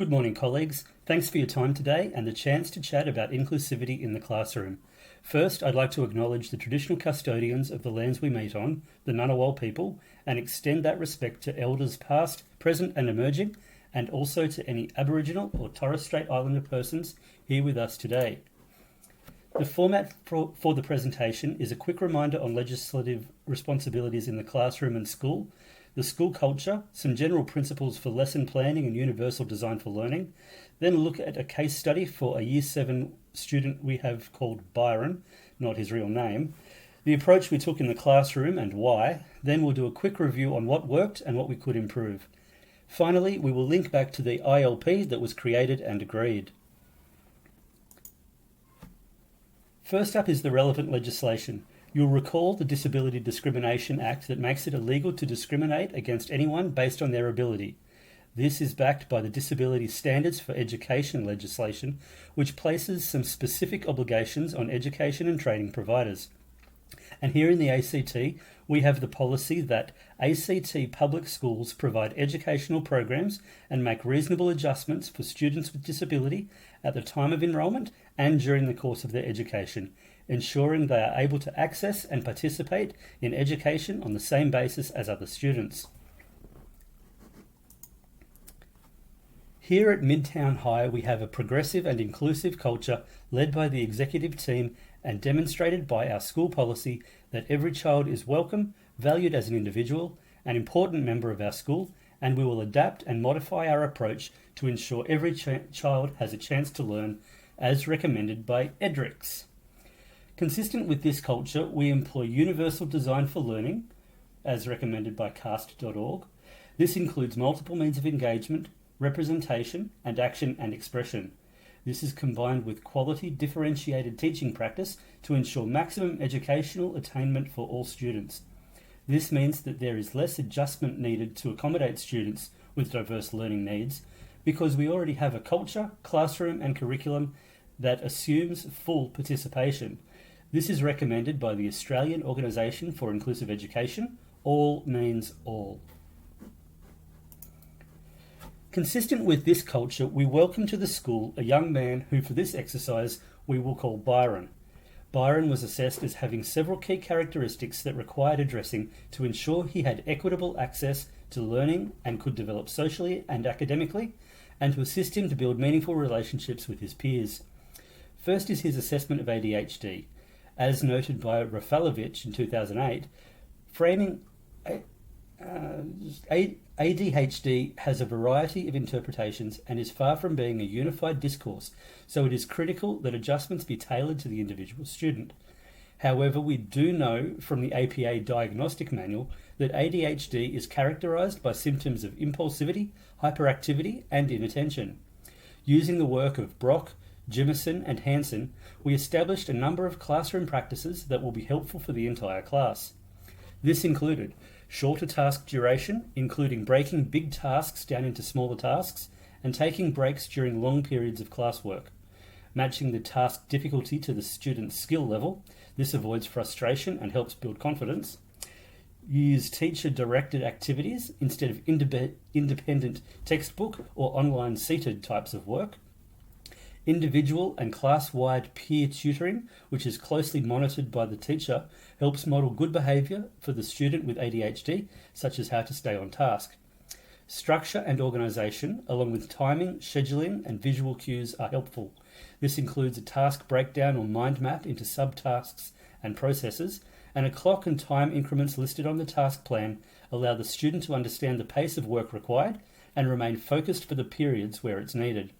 Good morning, colleagues. Thanks for your time today and the chance to chat about inclusivity in the classroom. First, I'd like to acknowledge the traditional custodians of the lands we meet on, the Ngunnawal people, and extend that respect to elders past, present and emerging, and also to any Aboriginal or Torres Strait Islander persons here with us today. The format for the presentation is a quick reminder on legislative responsibilities in the classroom and school, the school culture, some general principles for lesson planning and universal design for learning, then look at a case study for a Year 7 student we have called Byron, not his real name, the approach we took in the classroom and why, then we'll do a quick review on what worked and what we could improve. Finally, we will link back to the ILP that was created and agreed. First up is the relevant legislation. You'll recall the Disability Discrimination Act that makes it illegal to discriminate against anyone based on their ability. This is backed by the Disability Standards for Education legislation, which places some specific obligations on education and training providers. And here in the ACT, we have the policy that ACT public schools provide educational programs and make reasonable adjustments for students with disability at the time of enrolment and during the course of their education, ensuring they are able to access and participate in education on the same basis as other students. Here at Midtown High, we have a progressive and inclusive culture led by the executive team and demonstrated by our school policy that every child is welcome, valued as an individual, an important member of our school, and we will adapt and modify our approach to ensure every child has a chance to learn, as recommended by EDRICS. Consistent with this culture, we employ universal design for learning, as recommended by cast.org. This includes multiple means of engagement, representation, and action and expression. This is combined with quality differentiated teaching practice to ensure maximum educational attainment for all students. This means that there is less adjustment needed to accommodate students with diverse learning needs because we already have a culture, classroom, and curriculum that assumes full participation. This is recommended by the Australian Organisation for Inclusive Education. All means all. Consistent with this culture, we welcome to the school a young man who for this exercise we will call Byron. Byron was assessed as having several key characteristics that required addressing to ensure he had equitable access to learning and could develop socially and academically, and to assist him to build meaningful relationships with his peers. First is his assessment of ADHD. As noted by Rafalovich in 2008, framing ADHD has a variety of interpretations and is far from being a unified discourse, so it is critical that adjustments be tailored to the individual student. However, we do know from the APA Diagnostic Manual that ADHD is characterized by symptoms of impulsivity, hyperactivity, and inattention. Using the work of Brock, Jimison, and Hansen, we established a number of classroom practices that will be helpful for the entire class. This included shorter task duration, including breaking big tasks down into smaller tasks and taking breaks during long periods of classwork. Matching the task difficulty to the student's skill level. This avoids frustration and helps build confidence. Use teacher-directed activities instead of independent textbook or online seated types of work. Individual and class-wide peer tutoring, which is closely monitored by the teacher, helps model good behaviour for the student with ADHD, such as how to stay on task. Structure and organisation, along with timing, scheduling, and visual cues are helpful. This includes a task breakdown or mind map into subtasks and processes, and a clock and time increments listed on the task plan allow the student to understand the pace of work required and remain focused for the periods where it's needed.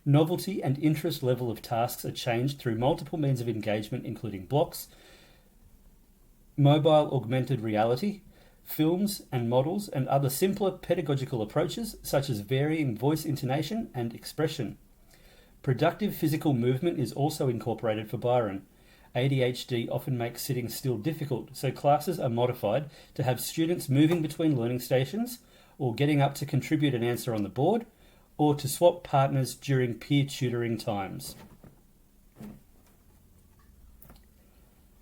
Novelty and interest level of tasks are changed through multiple means of engagement, including blocks, mobile augmented reality, films and models, and other simpler pedagogical approaches such as varying voice intonation and expression. Productive physical movement is also incorporated for Byron. ADHD often makes sitting still difficult, so classes are modified to have students moving between learning stations or getting up to contribute an answer on the board, or to swap partners during peer tutoring times.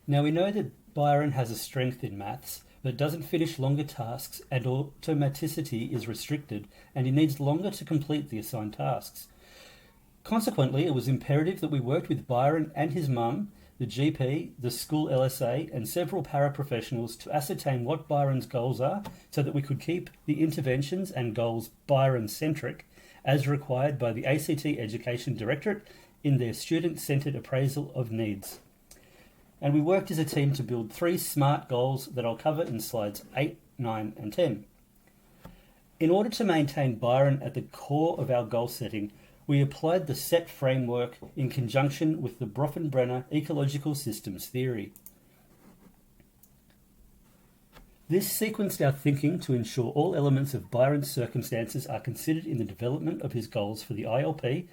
Now we know that Byron has a strength in maths, but doesn't finish longer tasks, and automaticity is restricted, and he needs longer to complete the assigned tasks. Consequently, it was imperative that we worked with Byron and his mum, the GP, the school LSA, and several paraprofessionals to ascertain what Byron's goals are so that we could keep the interventions and goals Byron-centric as required by the ACT Education Directorate in their student-centred appraisal of needs. And we worked as a team to build 3 SMART goals that I'll cover in slides 8, 9 and 10. In order to maintain Byron at the core of our goal setting, we applied the SET framework in conjunction with the Bronfenbrenner ecological systems theory. This sequenced our thinking to ensure all elements of Byron's circumstances are considered in the development of his goals for the ILP,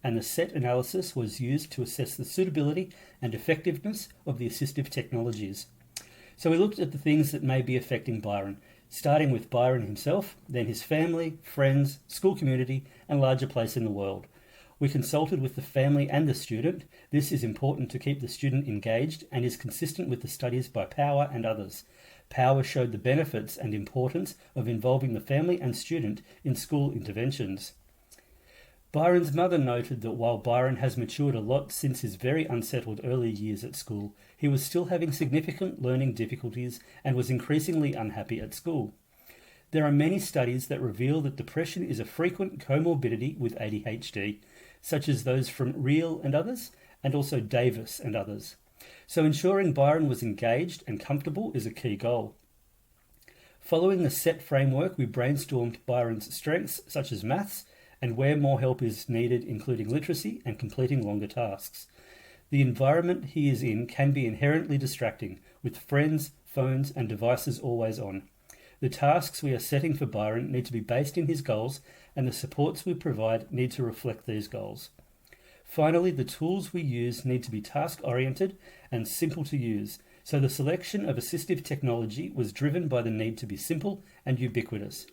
and the SET analysis was used to assess the suitability and effectiveness of the assistive technologies. So we looked at the things that may be affecting Byron, starting with Byron himself, then his family, friends, school community, and larger place in the world. We consulted with the family and the student. This is important to keep the student engaged and is consistent with the studies by Power and others. Power showed the benefits and importance of involving the family and student in school interventions. Byron's mother noted that while Byron has matured a lot since his very unsettled early years at school, he was still having significant learning difficulties and was increasingly unhappy at school. There are many studies that reveal that depression is a frequent comorbidity with ADHD, such as those from Reel and others, and also Davis and others. So ensuring Byron was engaged and comfortable is a key goal. Following the SET framework, we brainstormed Byron's strengths, such as maths, and where more help is needed, including literacy and completing longer tasks. The environment he is in can be inherently distracting, with friends, phones, and devices always on. The tasks we are setting for Byron need to be based in his goals, and the supports we provide need to reflect these goals. Finally, the tools we use need to be task-oriented and simple to use, so the selection of assistive technology was driven by the need to be simple and ubiquitous.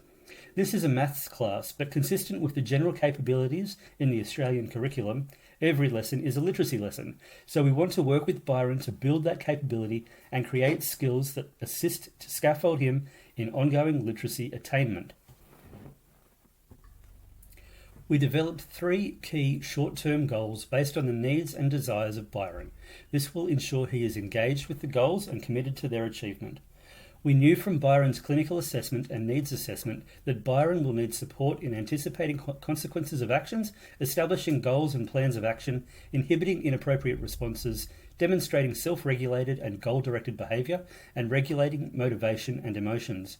This is a maths class, but consistent with the general capabilities in the Australian curriculum, every lesson is a literacy lesson. So we want to work with Byron to build that capability and create skills that assist to scaffold him in ongoing literacy attainment. We developed 3 key short-term goals based on the needs and desires of Byron. This will ensure he is engaged with the goals and committed to their achievement. We knew from Byron's clinical assessment and needs assessment that Byron will need support in anticipating consequences of actions, establishing goals and plans of action, inhibiting inappropriate responses, demonstrating self-regulated and goal-directed behaviour, and regulating motivation and emotions.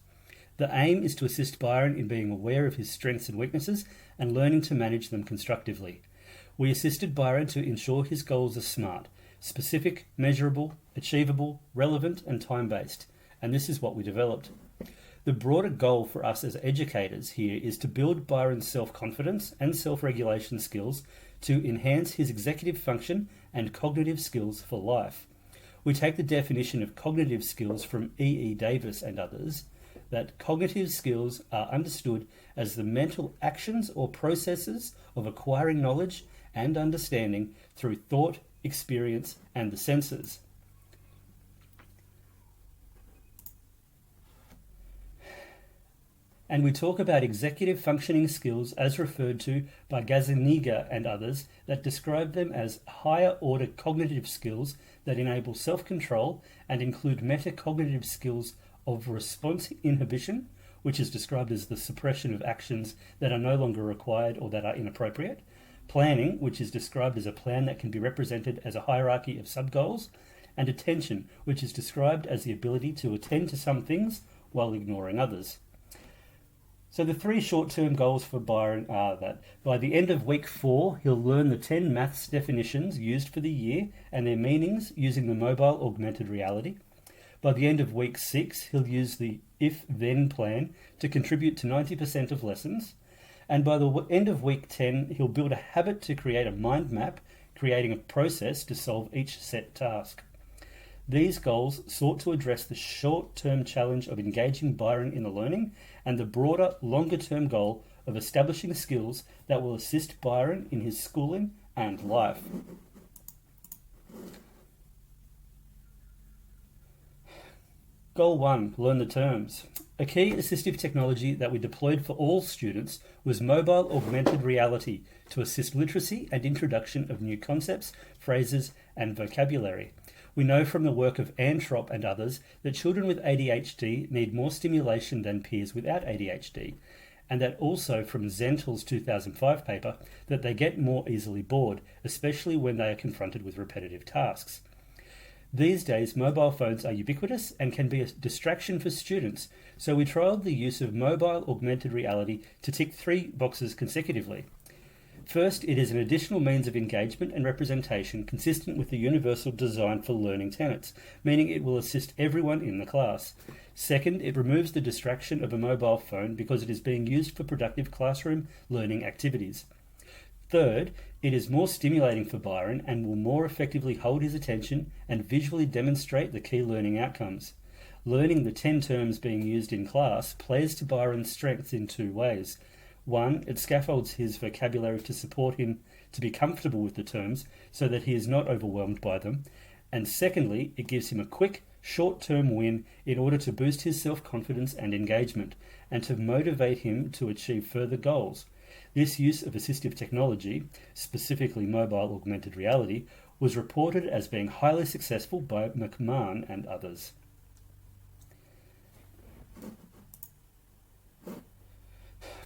The aim is to assist Byron in being aware of his strengths and weaknesses and learning to manage them constructively. We assisted Byron to ensure his goals are SMART, specific, measurable, achievable, relevant, and time-based. And this is what we developed. The broader goal for us as educators here is to build Byron's self-confidence and self-regulation skills to enhance his executive function and cognitive skills for life. We take the definition of cognitive skills from E. Davis and others, that cognitive skills are understood as the mental actions or processes of acquiring knowledge and understanding through thought, experience, and the senses. And we talk about executive functioning skills as referred to by Gazzaniga and others that describe them as higher order cognitive skills that enable self-control and include metacognitive skills of response inhibition, which is described as the suppression of actions that are no longer required or that are inappropriate, planning, which is described as a plan that can be represented as a hierarchy of sub-goals, and attention, which is described as the ability to attend to some things while ignoring others. So the 3 short-term goals for Byron are that by the end of week 4, he'll learn the 10 maths definitions used for the year and their meanings using the mobile augmented reality. By the end of week 6, he'll use the if-then plan to contribute to 90% of lessons. And by the end of week 10, he'll build a habit to create a mind map, creating a process to solve each set task. These goals sought to address the short-term challenge of engaging Byron in the learning and the broader, longer-term goal of establishing skills that will assist Byron in his schooling and life. Goal 1, learn the terms. A key assistive technology that we deployed for all students was mobile augmented reality to assist literacy and introduction of new concepts, phrases, and vocabulary. We know from the work of Antrop and others that children with ADHD need more stimulation than peers without ADHD, and that also from Zentel's 2005 paper that they get more easily bored, especially when they are confronted with repetitive tasks. These days, mobile phones are ubiquitous and can be a distraction for students, so we trialled the use of mobile augmented reality to tick 3 boxes consecutively. First, it is an additional means of engagement and representation consistent with the universal design for learning tenets, meaning it will assist everyone in the class. Second, it removes the distraction of a mobile phone because it is being used for productive classroom learning activities. Third, it is more stimulating for Byron and will more effectively hold his attention and visually demonstrate the key learning outcomes. Learning the 10 terms being used in class plays to Byron's strengths in 2 ways. 1, it scaffolds his vocabulary to support him to be comfortable with the terms so that he is not overwhelmed by them. And secondly, it gives him a quick, short-term win in order to boost his self-confidence and engagement and to motivate him to achieve further goals. This use of assistive technology, specifically mobile augmented reality, was reported as being highly successful by McMahon and others.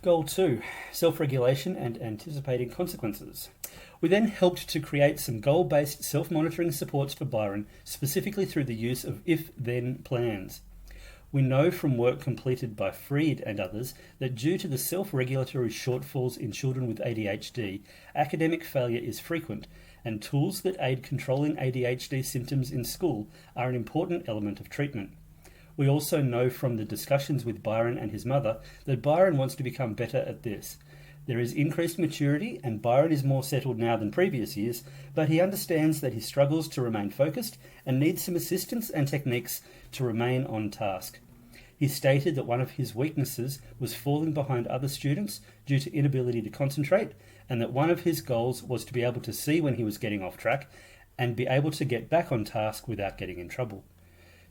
Goal 2, self-regulation and anticipating consequences. We then helped to create some goal-based self-monitoring supports for Byron, specifically through the use of if-then plans. We know from work completed by Freed and others that due to the self-regulatory shortfalls in children with ADHD, academic failure is frequent, and tools that aid controlling ADHD symptoms in school are an important element of treatment. We also know from the discussions with Byron and his mother that Byron wants to become better at this. There is increased maturity and Byron is more settled now than previous years, but he understands that he struggles to remain focused and needs some assistance and techniques to remain on task. He stated that one of his weaknesses was falling behind other students due to inability to concentrate, and that one of his goals was to be able to see when he was getting off track and be able to get back on task without getting in trouble.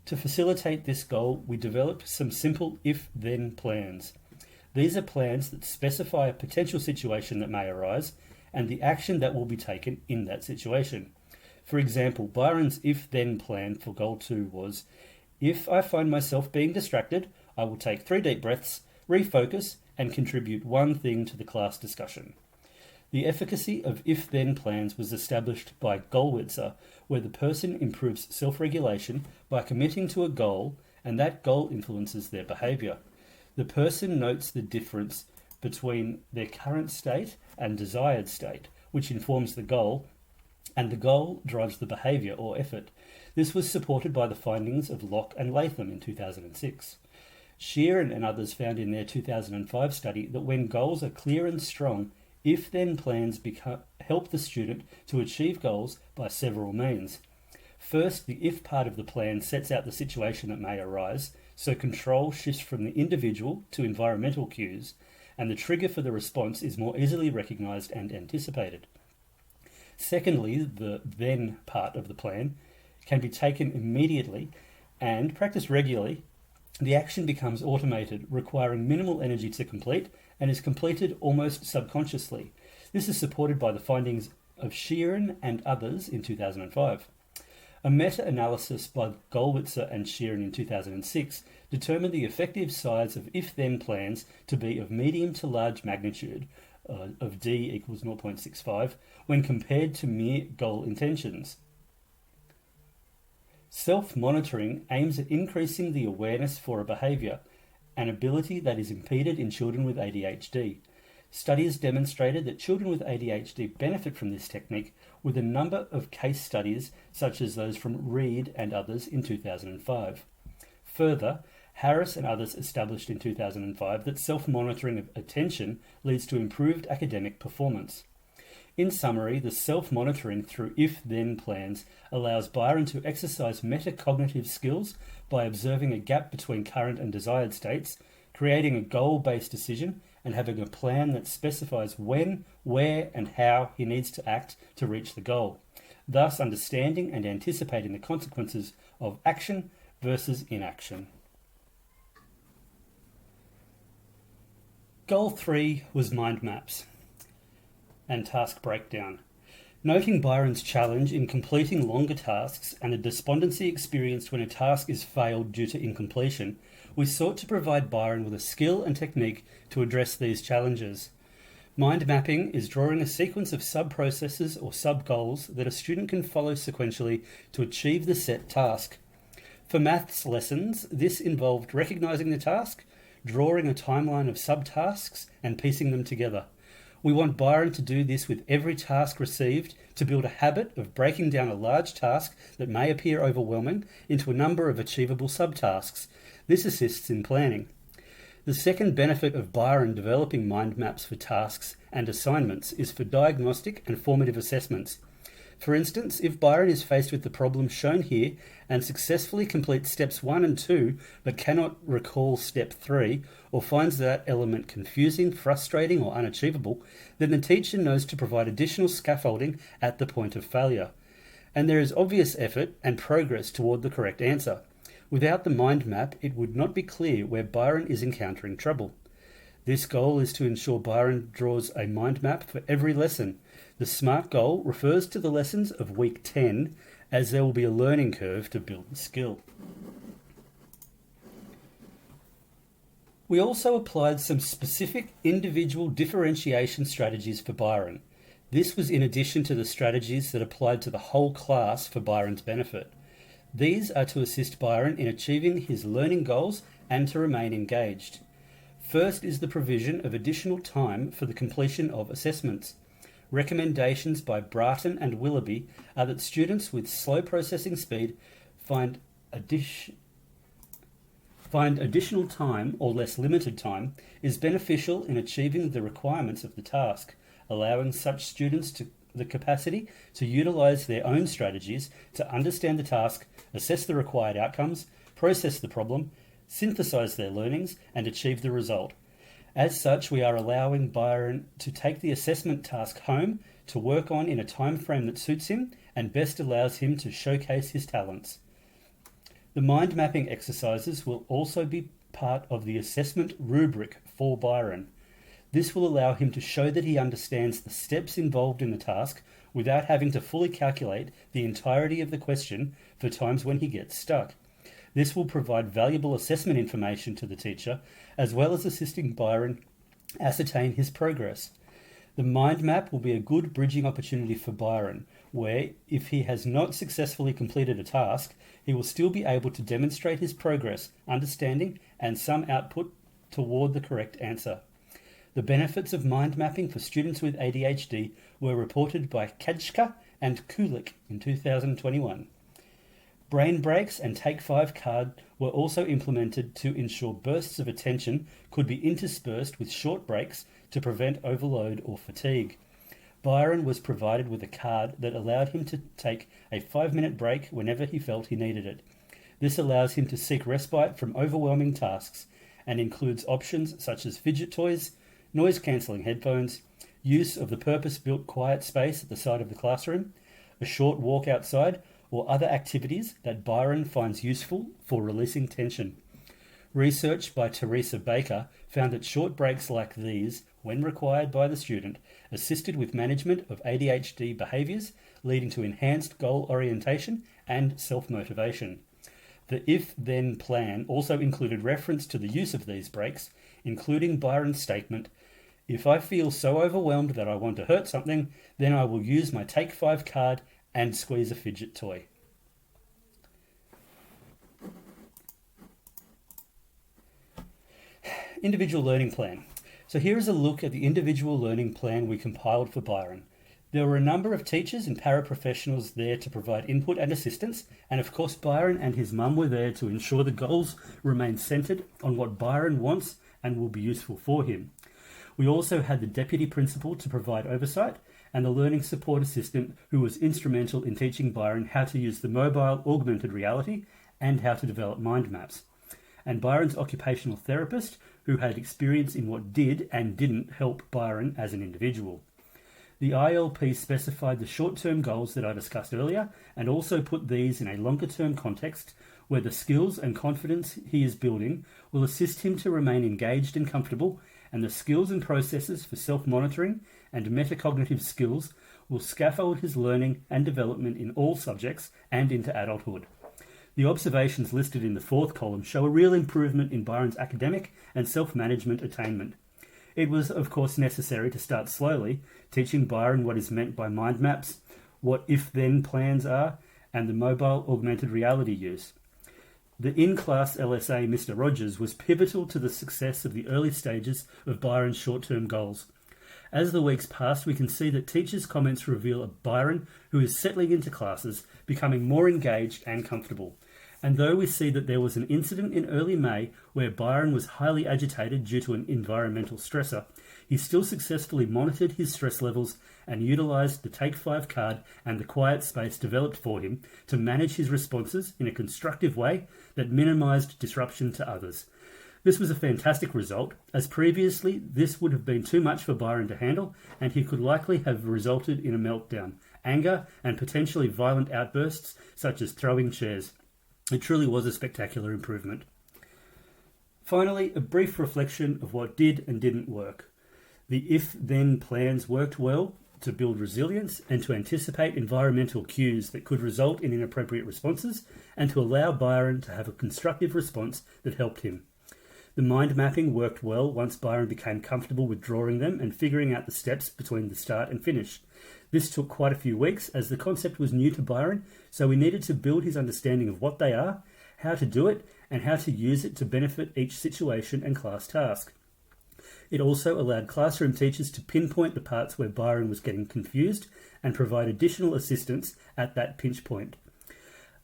To facilitate this goal, we developed some simple if-then plans. These are plans that specify a potential situation that may arise and the action that will be taken in that situation. For example, Byron's if-then plan for Goal 2 was, if I find myself being distracted, I will take 3 deep breaths, refocus, and contribute one thing to the class discussion. The efficacy of if-then plans was established by Gollwitzer, where the person improves self-regulation by committing to a goal, and that goal influences their behaviour. The person notes the difference between their current state and desired state, which informs the goal, and the goal drives the behaviour or effort. This was supported by the findings of Locke and Latham in 2006. Sheeran and others found in their 2005 study that when goals are clear and strong, if-then plans help the student to achieve goals by several means. First, the if part of the plan sets out the situation that may arise, so control shifts from the individual to environmental cues, and the trigger for the response is more easily recognised and anticipated. Secondly, the then part of the plan can be taken immediately and practiced regularly. The action becomes automated, requiring minimal energy to complete, and is completed almost subconsciously. This is supported by the findings of Sheeran and others in 2005. A meta-analysis by Gollwitzer and Sheeran in 2006 determined the effective size of if-then plans to be of medium to large magnitude, of D equals 0.65, when compared to mere goal intentions. Self-monitoring aims at increasing the awareness for a behaviour, an ability that is impeded in children with ADHD. Studies demonstrated that children with ADHD benefit from this technique, with a number of case studies such as those from Reed and others in 2005. Further, Harris and others established in 2005 that self-monitoring of attention leads to improved academic performance. In summary, the self-monitoring through if-then plans allows Byron to exercise metacognitive skills by observing a gap between current and desired states, creating a goal-based decision, and having a plan that specifies when, where, and how he needs to act to reach the goal, thus understanding and anticipating the consequences of action versus inaction. Goal 3 was mind maps and task breakdown. Noting Byron's challenge in completing longer tasks and the despondency experienced when a task is failed due to incompletion, we sought to provide Byron with a skill and technique to address these challenges. Mind mapping is drawing a sequence of sub-processes or sub-goals that a student can follow sequentially to achieve the set task. For maths lessons, this involved recognising the task, drawing a timeline of subtasks and piecing them together. We want Byron to do this with every task received to build a habit of breaking down a large task that may appear overwhelming into a number of achievable subtasks. This assists in planning. The second benefit of Byron developing mind maps for tasks and assignments is for diagnostic and formative assessments. For instance, if Byron is faced with the problem shown here and successfully completes steps 1 and 2 but cannot recall step 3 or finds that element confusing, frustrating or unachievable, then the teacher knows to provide additional scaffolding at the point of failure. And there is obvious effort and progress toward the correct answer. Without the mind map, it would not be clear where Byron is encountering trouble. This goal is to ensure Byron draws a mind map for every lesson. The SMART goal refers to the lessons of week 10, as there will be a learning curve to build the skill. We also applied some specific individual differentiation strategies for Byron. This was in addition to the strategies that applied to the whole class for Byron's benefit. These are to assist Byron in achieving his learning goals and to remain engaged. First is the provision of additional time for the completion of assessments. Recommendations by Bratton and Willoughby are that students with slow processing speed find additional time or less limited time is beneficial in achieving the requirements of the task, allowing such students the capacity to utilise their own strategies to understand the task, assess the required outcomes, process the problem, synthesise their learnings and achieve the result. As such, we are allowing Byron to take the assessment task home to work on in a time frame that suits him and best allows him to showcase his talents. The mind mapping exercises will also be part of the assessment rubric for Byron. This will allow him to show that he understands the steps involved in the task without having to fully calculate the entirety of the question for times when he gets stuck. This will provide valuable assessment information to the teacher, as well as assisting Byron ascertain his progress. The mind map will be a good bridging opportunity for Byron, where, if he has not successfully completed a task, he will still be able to demonstrate his progress, understanding, and some output toward the correct answer. The benefits of mind mapping for students with ADHD were reported by Kajka and Kulik in 2021. Brain breaks and Take 5 card were also implemented to ensure bursts of attention could be interspersed with short breaks to prevent overload or fatigue. Byron was provided with a card that allowed him to take a 5-minute break whenever he felt he needed it. This allows him to seek respite from overwhelming tasks and includes options such as fidget toys, noise-cancelling headphones, use of the purpose-built quiet space at the side of the classroom, a short walk outside, or other activities that Byron finds useful for releasing tension. Research by Teresa Baker found that short breaks like these, when required by the student, assisted with management of ADHD behaviours, leading to enhanced goal orientation and self-motivation. The if-then plan also included reference to the use of these breaks, including Byron's statement, "If I feel so overwhelmed that I want to hurt something, then I will use my Take 5 card and squeeze a fidget toy." Individual learning plan. So here is a look at the individual learning plan we compiled for Byron. There were a number of teachers and paraprofessionals there to provide input and assistance, and of course Byron and his mum were there to ensure the goals remain centred on what Byron wants and will be useful for him. We also had the deputy principal to provide oversight, and the learning support assistant who was instrumental in teaching Byron how to use the mobile augmented reality and how to develop mind maps. And Byron's occupational therapist who had experience in what did and didn't help Byron as an individual. The ILP specified the short-term goals that I discussed earlier and also put these in a longer-term context where the skills and confidence he is building will assist him to remain engaged and comfortable, and the skills and processes for self-monitoring and metacognitive skills will scaffold his learning and development in all subjects and into adulthood. The observations listed in the fourth column show a real improvement in Byron's academic and self-management attainment. It was, of course, necessary to start slowly, teaching Byron what is meant by mind maps, what if-then plans are, and the mobile augmented reality use. The in-class LSA, Mr. Rogers, was pivotal to the success of the early stages of Byron's short-term goals. As the weeks passed, we can see that teachers' comments reveal a Byron who is settling into classes, becoming more engaged and comfortable. And though we see that there was an incident in early May where Byron was highly agitated due to an environmental stressor, he still successfully monitored his stress levels and utilised the Take 5 card and the quiet space developed for him to manage his responses in a constructive way that minimised disruption to others. This was a fantastic result, as previously this would have been too much for Byron to handle, and he could likely have resulted in a meltdown, anger, and potentially violent outbursts such as throwing chairs. It truly was a spectacular improvement. Finally, a brief reflection of what did and didn't work. The if-then plans worked well to build resilience and to anticipate environmental cues that could result in inappropriate responses and to allow Byron to have a constructive response that helped him. The mind mapping worked well once Byron became comfortable with drawing them and figuring out the steps between the start and finish. This took quite a few weeks as the concept was new to Byron, so we needed to build his understanding of what they are, how to do it, and how to use it to benefit each situation and class task. It also allowed classroom teachers to pinpoint the parts where Byron was getting confused and provide additional assistance at that pinch point.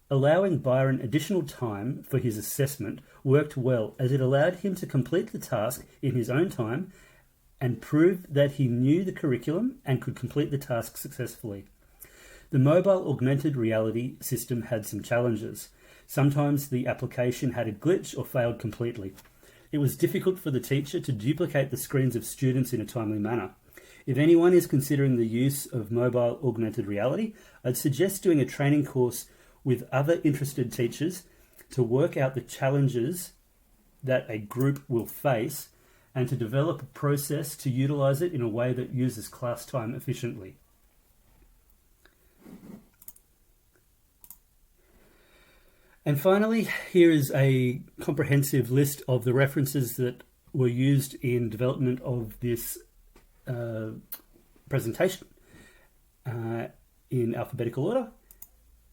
Allowing Byron additional time for his assessment worked well as it allowed him to complete the task in his own time and prove that he knew the curriculum and could complete the task successfully. The mobile augmented reality system had some challenges. Sometimes the application had a glitch or failed completely. It was difficult for the teacher to duplicate the screens of students in a timely manner. If anyone is considering the use of mobile augmented reality, I'd suggest doing a training course with other interested teachers to work out the challenges that a group will face and to develop a process to utilise it in a way that uses class time efficiently. And finally, here is a comprehensive list of the references that were used in development of this presentation in alphabetical order.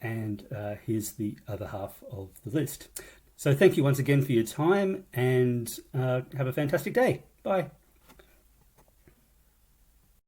And here's the other half of the list. So thank you once again for your time and have a fantastic day. Bye.